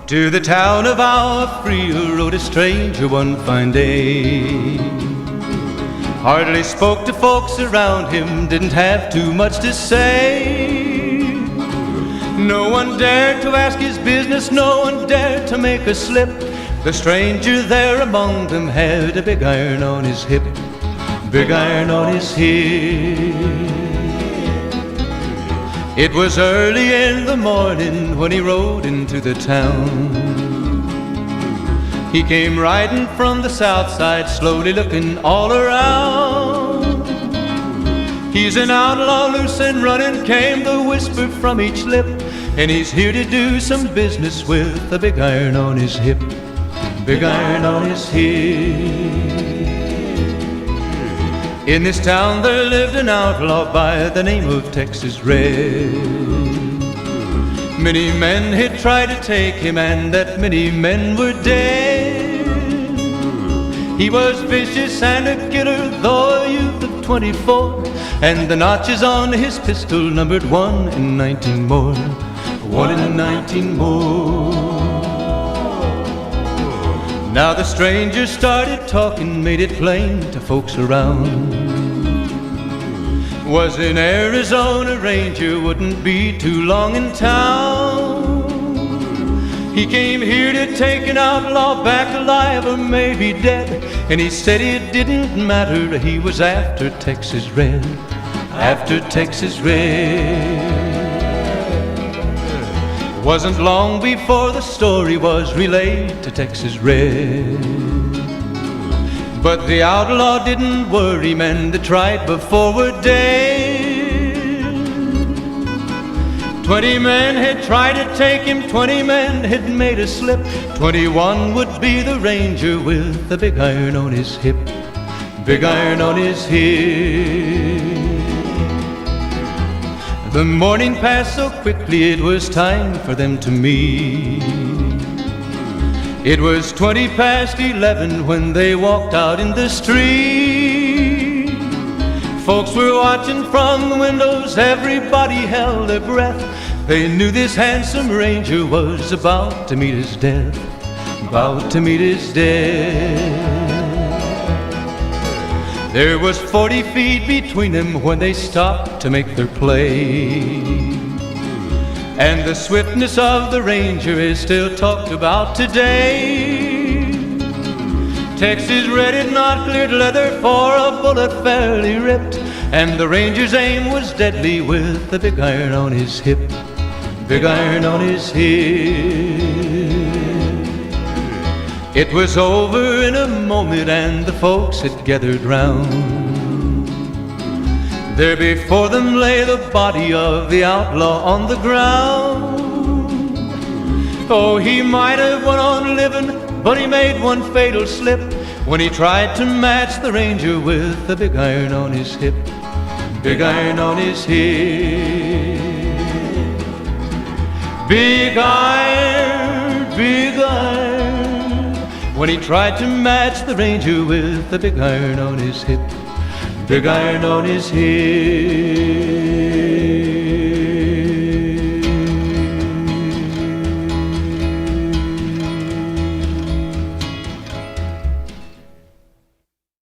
To the town of our Frio rode a stranger one fine day. Hardly spoke to folks around him, didn't have too much to say. No one dared to ask his business, no one dared to make a slip. The stranger there among them had a big iron on his hip, big iron on his hip. It was early in the morning when he rode into the town. He came riding from the south side, slowly looking all around. He's an outlaw, loose and running, came the whisper from each lip, and he's here to do some business with a big iron on his hip, big iron on his hip. In this town there lived an outlaw by the name of Texas Red. Many men had tried to take him, and that many men were dead. He was vicious and a killer, though a youth of 24, and the notches on his pistol numbered 1 in 19 more, 1 in 19 more. Now the stranger started talking, made it plain to folks around. Was an Arizona ranger, wouldn't be too long in town. He came here to take an outlaw back alive or maybe dead, and he said it didn't matter, he was after Texas Red, after Texas Red. Wasn't long before the story was relayed to Texas Red. But the outlaw didn't worry, men that tried before were dead. 20 men had tried to take him, 20 men had made a slip. 21 would be the ranger with the big iron on his hip, big iron on his hip. The morning passed so quickly, it was time for them to meet. It was 20 past 11 when they walked out in the street. Folks were watching from the windows, everybody held their breath. They knew this handsome ranger was about to meet his death, about to meet his death. There was 40 feet between them when they stopped to make their play. And the swiftness of the ranger is still talked about today. Texas Red had not cleared leather for a bullet fairly ripped, and the ranger's aim was deadly with the big iron on his hip, big iron on his hip. It was over in a moment and the folks had gathered round. There before them lay the body of the outlaw on the ground. Oh, he might have went on living, but he made one fatal slip when he tried to match the ranger with the big iron on his hip, big iron on his hip. Big iron, big iron, when he tried to match the ranger with the big iron on his hip, big iron on his hip.